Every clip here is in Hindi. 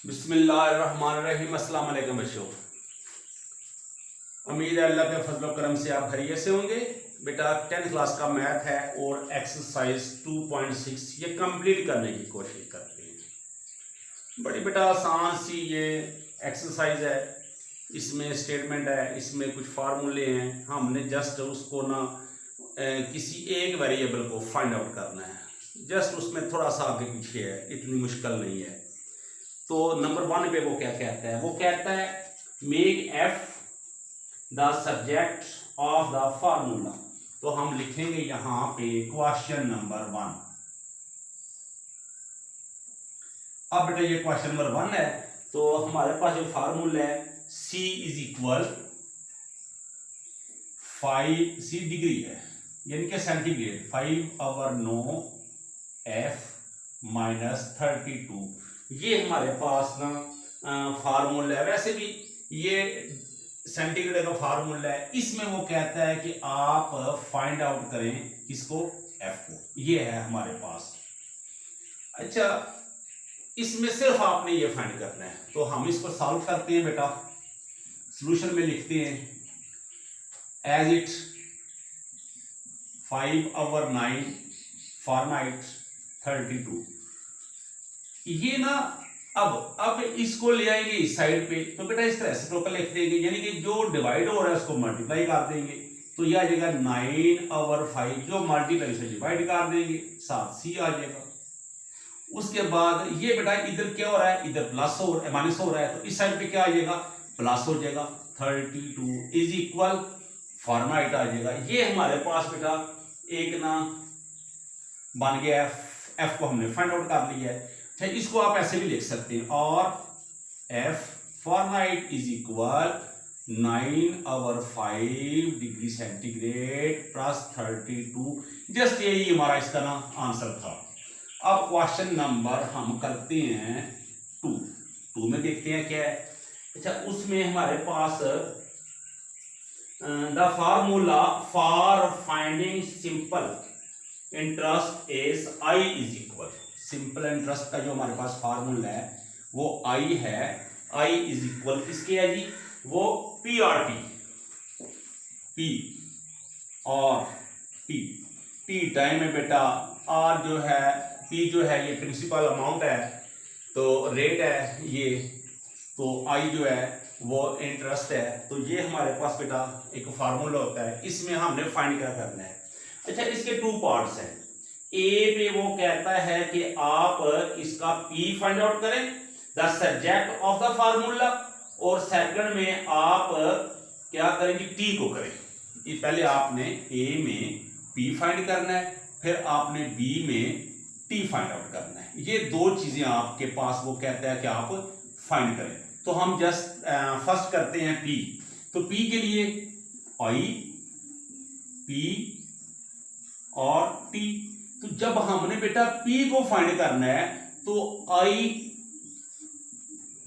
बिस्मिल्लाहिर्रहमानिर्रहीम। अस्सलाम वालेकुम बच्चों, उम्मीद है अल्लाह के फजल करम से आप खैरियत से होंगे। बेटा 10th क्लास का मैथ है और एक्सरसाइज 2.6 ये कंप्लीट करने की कोशिश करते हैं। बड़ी बेटा आसान सी ये एक्सरसाइज है, इसमें स्टेटमेंट है, इसमें कुछ फार्मूले हैं, हमने जस्ट उसको ना किसी एक वेरिएबल को फाइंड आउट करना है। जस्ट उसमें थोड़ा सा आगे पीछे है, इतनी मुश्किल नहीं है। तो नंबर 1 पे वो क्या कहता है, वो कहता है make F the subject of the formula. तो हम लिखेंगे यहां पे क्वेश्चन नंबर 1। अब बेटा ये क्वेश्चन नंबर 1 है, तो हमारे पास जो फार्मूला है C is equal 5C degree है, यानी कि सेंटीग्रेड 5/9 F -32। ये हमारे पास ना फार्मूला है। वैसे भी ये सेंटीग्रेड का फार्मूला है, इसमें वो कहता है कि आप फाइंड आउट करें किसको, एफ को। ये है हमारे पास। अच्छा, इसमें सिर्फ आपने ये फाइंड करना है, तो हम इसको सॉल्व करते हैं बेटा। सॉल्यूशन में लिखते हैं एज इट 5/9 फॉर्माइट 32। ये ना अब इसको ले आएंगे इस साइड पे, तो बेटा इसका रेसिप्रोकल लिख देंगे, यानी कि जो डिवाइड हो रहा है उसको मल्टीप्लाई कर देंगे, तो ये आ जाएगा 9/5, जो मल्टीप्लाई से डिवाइड कर देंगे 7C आ जाएगा। उसके बाद ये बेटा इधर क्या हो रहा है, इधर प्लस हो माइनस हो रहा है, तो इस साइड पे क्या आ जाएगा, प्लस हो जाएगा। 32 इज इक्वल फॉर्माइट आ जाएगा। ये हमारे पास बेटा एक ना बन गया है, एफ को हमने फाइंड आउट कर लिया है। अच्छा, इसको आप ऐसे भी लिख सकते हैं, और F Fahrenheit is equal 9/5 degree centigrade plus 32। Just यही हमारा इसका ना आंसर था। अब क्वेश्चन नंबर हम करते हैं 2 में देखते हैं क्या है। अच्छा, उसमें हमारे पास the formula for finding simple interest is I is equal. Simple interest का जो हमारे पास फार्मूला है वो I है। I इज इक्वल किसके है जी, वो PRT, P और T। T टाइम है बेटा, R जो है, P जो है ये प्रिंसिपल अमाउंट है, तो रेट है ये, तो I जो है वो इंटरेस्ट है। तो ये हमारे पास बेटा एक फार्मूला होता है, इसमें हमने फाइंड क्या करना है। अच्छा, इसके 2 पार्ट्स हैं। ए पे वो कहता है कि आप इसका P फाइंड आउट करें, the subject of the formula, और सेकंड में आप क्या करेंगे, T को करें। पहले आपने A में P फाइंड करना है, फिर आपने B में T फाइंड आउट करना है। ये 2 चीजें आपके पास वो कहता है कि आप फाइंड करें। तो हम जस्ट फर्स्ट करते हैं P। तो P के लिए I, P और T। तो जब हमने बेटा P को फाइंड करना है, तो I,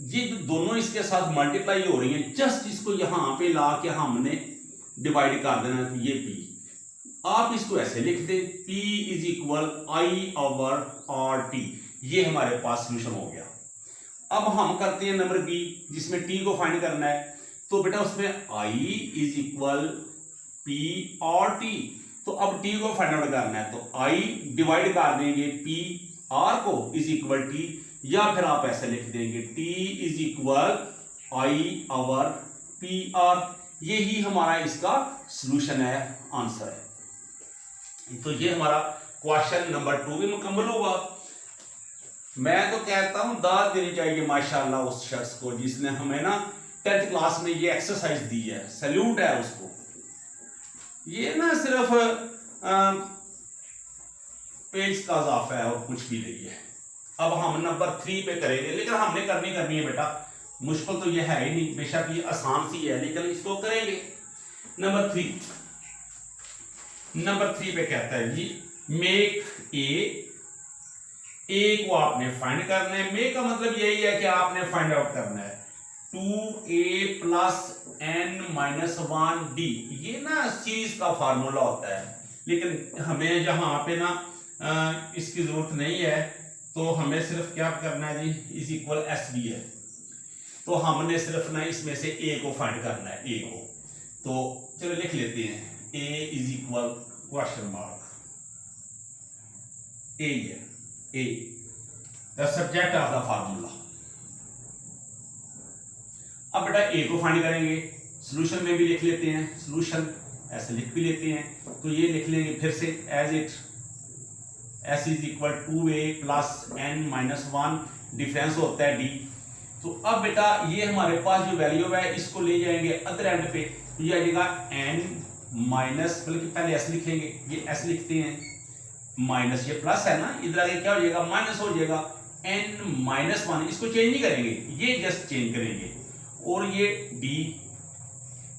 ये दोनों इसके साथ मल्टीप्लाई हो रही हैं, जस्ट इसको यहां पे ला के हमने डिवाइड कर देना है, तो ये P। आप इसको ऐसे लिख दे, P इज इक्वल I/RT। ये हमारे पास सोल्यूशन हो गया। अब हम करते हैं नंबर B, जिसमें T को फाइंड करना है। तो बेटा उसमें I इज इक्वल P और T। तो अब T को फाइंड आउट करना है, तो I डिवाइड कर देंगे P R को इज इक्वल T, या फिर आप ऐसे लिख देंगे T इज इक्वल I/PR। यही हमारा इसका सॉल्यूशन है, आंसर है। तो ये हमारा क्वेश्चन नंबर 2 भी मुकम्मल हुआ। मैं तो कहता हूं दाद देनी चाहिए माशाल्लाह उस शख्स को जिसने हमें ना 10th क्लास में ये एक्सरसाइज दी है, सैल्यूट है उसको। ये ना सिर्फ पेज का इजाफा है और कुछ भी नहीं है। अब हम नंबर 3 पे करेंगे, लेकिन हमने करनी है बेटा, मुश्किल तो ये है ही नहीं, बेशक ये आसान सी है, लेकिन इसको करेंगे। नंबर 3 पे कहता है जी मेक ए को आपने फाइंड करना है। मेक का मतलब यही है कि आपने फाइंड आउट करना है 2A + n-1D। ये ना सीरीज का फार्मूला होता है, लेकिन हमें जहां पे ना इसकी जरूरत नहीं है, तो हमें सिर्फ क्या करना है जी, इज इक्वल एस बी है, तो हमने सिर्फ ना इसमें से ए को फाइंड करना है, ए को। तो चलो लिख लेते हैं, A is equal question mark, A है, A the subject of the formula. अब बेटा ए को फाइंड करेंगे, सॉल्यूशन में भी लिख लेते हैं, सॉल्यूशन ऐसे लिख भी लेते हैं, तो ये लिख लेंगे फिर से as it s is equal 2a plus n minus 1, difference होता है d। तो अब बेटा ये हमारे पास जो वैल्यू है इसको ले जाएंगे अदर एंड पे, तो ये आ जाएगा n माइनस, बल्कि पहले s लिखेंगे, ये s लिखते हैं, माइनस ये प्लस है ना, इधर आगे क्या हो जाएगा, माइनस हो जाएगा, n माइनस 1, इसको चेंज नहीं करेंगे, ये जस्ट चेंज करेंगे, और ये d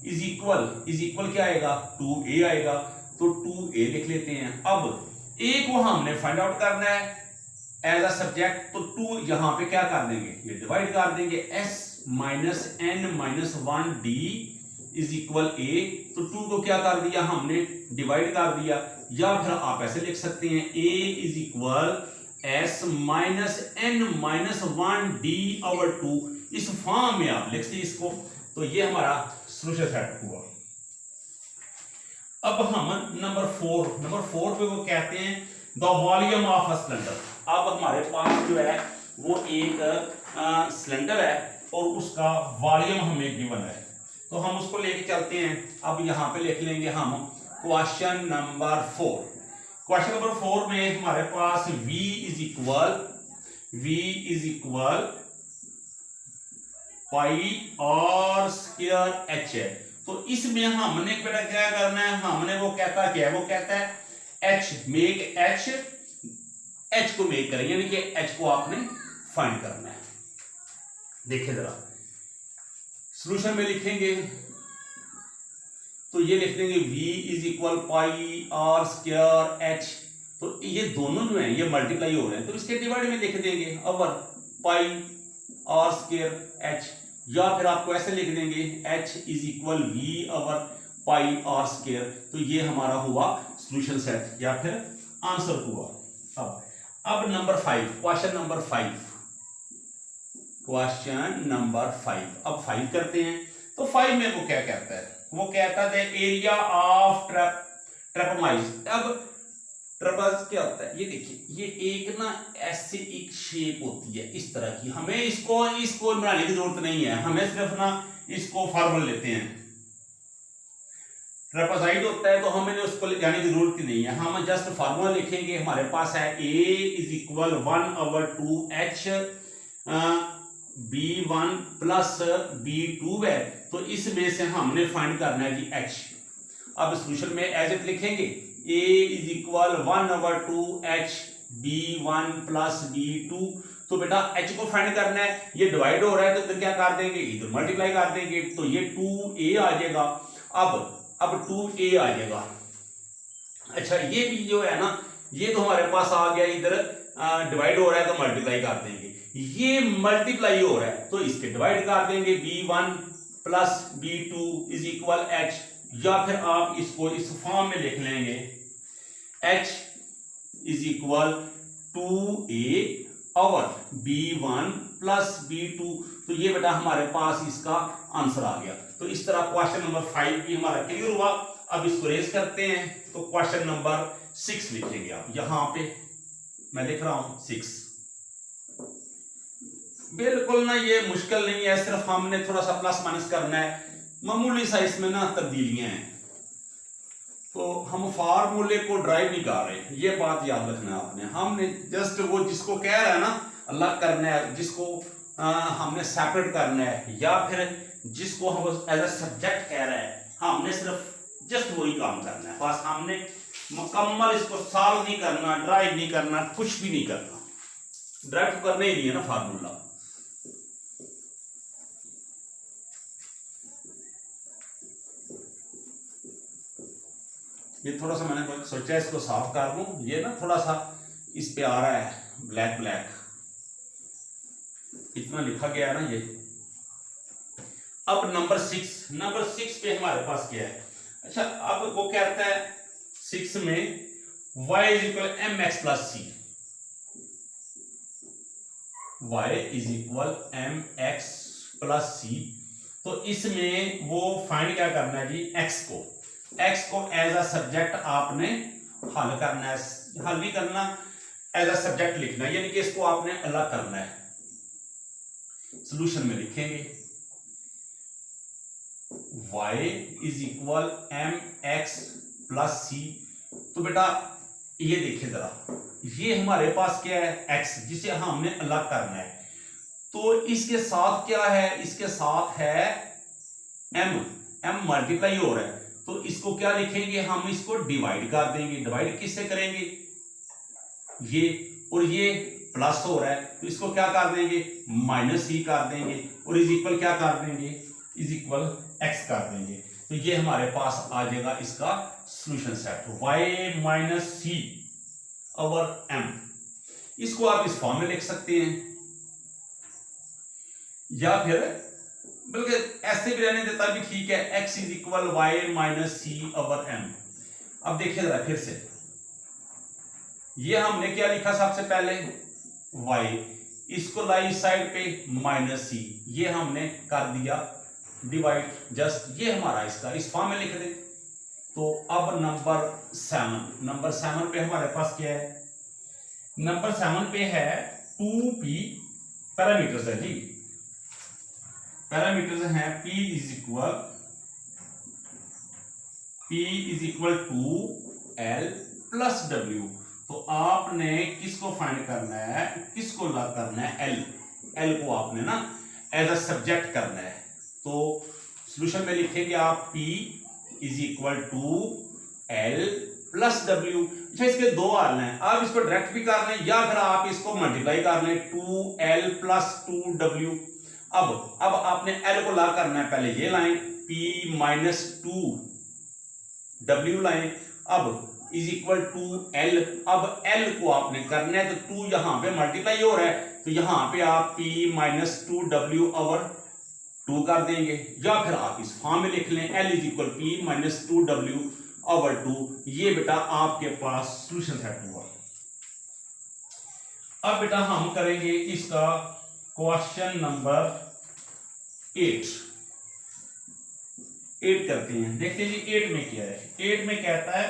इज इक्वल क्या आएगा, 2a आएगा, तो 2a लिख लेते हैं। अब a को हमने फाइंड आउट करना है एज अ सब्जेक्ट, तो 2 यहां पे क्या कर देंगे, ये डिवाइड कर देंगे, s minus n minus 1 d is equal a, तो 2 को क्या कर दिया हमने, डिवाइड कर दिया, या फिर आप ऐसे लिख सकते हैं a is equal s minus n minus 1 d over 2, इस फॉर्म में आप लिखते हैं इसको, तो ये हमारा सॉल्यूशन सेट हुआ। अब हम नंबर 4 पे वो कहते हैं the volume of a cylinder. अब हमारे पास जो है वो एक सिलेंडर है और उसका वॉल्यूम हमें गिवन है, तो हम उसको लेके चलते हैं। अब यहाँ पे लिख लेंगे हम क्वेश्चन नंबर 4। क्वेश्चन नंबर 4 में हमारे पास v is equal pi r square h है, तो इसमें हमने बेटा क्या करना है, हमने वो कहता क्या है, वो कहता है h मेक h को मेक करेंगे, यानी कि h को आपने फाइंड करना है। देखिए जरा सॉल्यूशन में लिखेंगे, तो ये लिख देंगे v is equal pi r square h, तो ये दोनों जो है ये मल्टीप्लाई हो रहे हैं, तो इसके डिवाइड में लिख देंगे over pi r square h, या फिर आपको ऐसे लिख देंगे h is equal v over pi r square, तो ये हमारा हुआ सॉल्यूशन सेट या फिर आंसर हुआ। अब नंबर 5, क्वेश्चन नंबर 5, अब 5 करते हैं। तो 5 में वो क्या कहता है, वो कहता है एरिया ऑफ ट्रेपेजॉइड। अब ट्रेपेज क्या होता है, ये देखिए, ये एक ना ऐसी एक शेप होती है इस तरह की, हमें इसको बनाने की जरूरत नहीं है, हमें सिर्फ ना इसको फॉर्मूला लेते हैं। ट्रेपेजॉइड होता है तो हमें उसको जाने की जरूरत ही नहीं है, हम जस्ट फार्मूला लिखेंगे। हमारे पास है a is equal 1/2h b1 plus b2 है, तो इसमें से हमने फाइंड करना है जी h। अब सॉल्यूशन में एज इट लिखेंगे a is equal 1/2h b1 plus b2, तो बेटा h को फाइंड करना है, ये डिवाइड हो रहा है तो इधर क्या कर देंगे, इधर मल्टीप्लाई कर देंगे, तो ये 2a आ जाएगा। अब 2a आ जाएगा। अच्छा ये भी जो है ना, ये तो हमारे पास आ गया, इधर डिवाइड हो रहा है तो मल्टीप्लाई कर देंगे, ये मल्टीप्लाई हो रहा है तो इसके डिवाइड कर देंगे, b1 plus b2 is equal h, या फिर आप इसको इस फॉर्म में लिख लेंगे h is equal 2a over b1 plus b2, तो ये बेटा हमारे पास इसका आंसर आ गया। तो इस तरह क्वेश्चन नंबर 5 भी हमारा क्लियर हुआ। अब इसको रेज करते हैं, तो क्वेश्चन नंबर 6 लिखेंगे आप, यहां पे मैं लिख रहा हूं 6। बिल्कुल ना ये मुश्किल नहीं है, सिर्फ हमने थोड़ा सा प्लस माइनस करना है, मामूली सा इसमें ना तब्दीलियां हैं, तो हम फार्मूले को ड्राइव नहीं कर रहे, ये बात याद रखना है आपने। हमने जस्ट वो जिसको कह रहा है ना अलग करना है, जिसको हमने सेपरेट करना है, या फिर जिसको हम एज अ सब्जेक्ट कह रहे हैं, हमने सिर्फ जस्ट वही काम करना है बस। हमने मुकम्मल इसको सॉल्व नहीं करना, ड्राइव नहीं करना, कुछ भी नहीं करना, ड्राइव तो करना ही नहीं है ना फार्मूला। ये थोड़ा सा मैंने सोचा इसको साफ कर दूं, ये ना थोड़ा सा इस पे आ रहा है ब्लैक, इतना लिखा गया है ना ये। अब नंबर 6 पे हमारे पास क्या है, अच्छा अब वो कहता है 6 में y is equal mx plus c। y is equal M X plus C. तो इसमें वो फाइंड क्या करना है जी, x को एज अ सब्जेक्ट आपने हल करना है, हल भी करना एज अ सब्जेक्ट लिखना है, यानी कि इसको आपने अलग करना है। सॉल्यूशन में लिखेंगे y is equal M X plus C. तो बेटा ये देखिए जरा, ये हमारे पास क्या है x, जिसे हमने अलग करना है। तो इसके साथ क्या है, इसके साथ है m मल्टीप्लाई हो रहा है, तो इसको क्या लिखेंगे हम, इसको डिवाइड कर देंगे। डिवाइड किससे करेंगे, ये और ये प्लस हो रहा है, तो इसको क्या कर देंगे, माइनस सी कर देंगे, और इज इक्वल क्या कर देंगे, इज इक्वल x कर देंगे। तो ये हमारे पास आ जाएगा इसका solution set, y minus c over m। इसको आप इस फॉर्म में लिख सकते हैं, या फिर बल्कि ऐसे भी रहने देता भी ठीक है, x is equal y minus c over m। अब देखिए जरा फिर से, ये हमने क्या लिखा सबसे पहले y, इसको लाई इस साइड पे माइनस सी, ये हमने कर दिया डिवाइड, जस्ट ये हमारा इसका इस फॉर्म में लिख दे। तो अब नंबर 7 पे हमारे पास क्या है, नंबर 7 पे है 2p, पैरामीटर्स है जी, पैरामीटर्स हैं p is equal to l plus w। तो आपने किसको फाइंड करना है, किसको लग करना है, l को आपने ना एज अ सब्जेक्ट करना है। तो सॉल्यूशन में लिखेंगे आप p is equal to l plus w। अच्छा, इसके दो हल हैं, आप इसको डायरेक्ट भी कर लें या फिर आप इसको मल्टीप्लाई कर लें, 2l प्लस 2w। अब आपने l को ला करना है, पहले ये line p minus 2w line, अब इज इक्वल टू l। अब l को आपने करना है, तो 2 यहां पे मल्टीप्लाई हो रहा है, तो यहां पे आप p माइनस 2w ओवर 2 कर देंगे, या फिर आप इस फॉर्म में लिख लें l is equal p minus 2w over 2। ये बेटा आपके पास सॉल्यूशन सेट हुआ। अब बेटा हम करेंगे इसका क्वेश्चन नंबर 8 करते हैं, देखते हैं जी 8 में क्या है। 8 में कहता है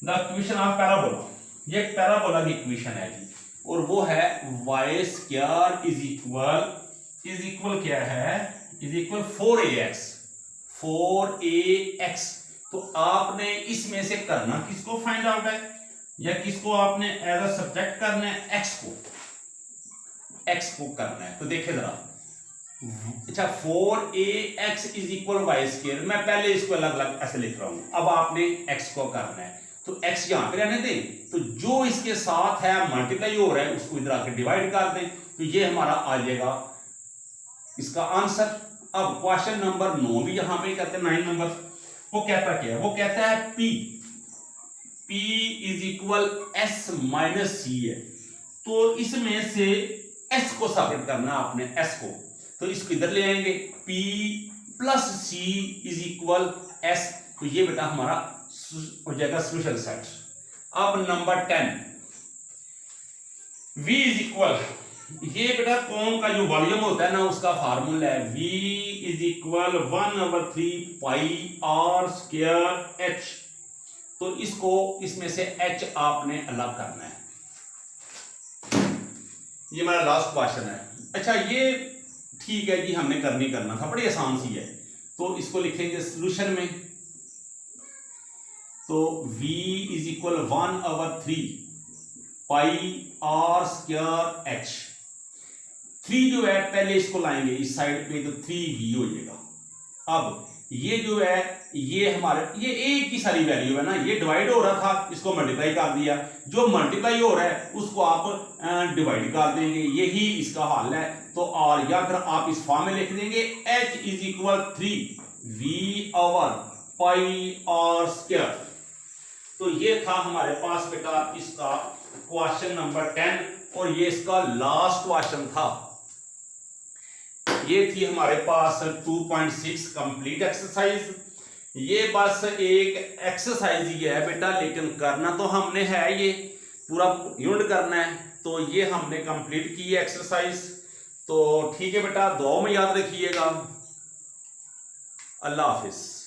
द इक्वेशन ऑफ पैराबोला, ये पैराबोला की इक्वेशन है जी, और वो है y स्क्वायर इज इक्वल क्या है, इज इक्वल 4ax। तो आपने इसमें से करना किसको फाइंड आउट है, या किसको आपने एज अ सब्जेक्ट करना है, x को करना है। तो देखिए जरा, अच्छा 4ax is equal Y square, मैं पहले इसको अलग अलग ऐसे लिख रहा हूं, अब आपने x को करना है, तो x यहां पे रहने दें, तो जो इसके साथ है मल्टीप्लाई हो रहा है उसको इधर आके डिवाइड कर दें, तो ये हमारा आ जाएगा इसका आंसर। अब क्वेश्चन नंबर 9 भी यहां पे करते हैं, 9 नंबर, वो कहता क्या है, वो कहता है p is equal s minus C है। तो इसमें से s को सेपरेट करना है आपने, s को, तो इसको इधर ले आएंगे, p plus c is equal s। तो ये बेटा हमारा हो जाएगा सॉल्यूशन सेट। अब नंबर 10 v इज इक्वल, ये बेटा कौन का जो वॉल्यूम होता है ना उसका फार्मूला है, v is equal 1/3 pi r square h। तो इसको इसमें से h आपने अलग करना है, ये हमारा लास्ट क्वेश्चन है। अच्छा ये ठीक है जी, हमने करना था, बड़ी आसान सी है। तो इसको लिखेंगे सॉल्यूशन में, तो v is equal 1/3 pi r square h। 3 जो है पहले इसको लाएंगे इस साइड पे, तो 3v हो जाएगा। अब ये जो है ये हमारे ये एक की सारी वैल्यू है ना, ये डिवाइड हो रहा था, इसको मल्टीप्लाई कर दिया, जो मल्टीप्लाई हो रहा है उसको आप डिवाइड कर देंगे, यही इसका हल है। तो और या फिर आप इस फॉर्म में लिख देंगे h is equal 3v over pi r square. तो ये था हमारे पास बेटा इसका क्वेश्चन नंबर 10, और ये इसका लास्ट क्वेश्चन था। ये थी हमारे पास 2.6 कंप्लीट एक्सरसाइज। ये बस एक एक्सरसाइज ही है बेटा, लेकिन करना तो हमने है, ये पूरा यूनिट करना है। तो ये हमने कंप्लीट की एक्सरसाइज। तो ठीक है बेटा, दुआओं में याद रखिएगा। अल्लाह हाफिज।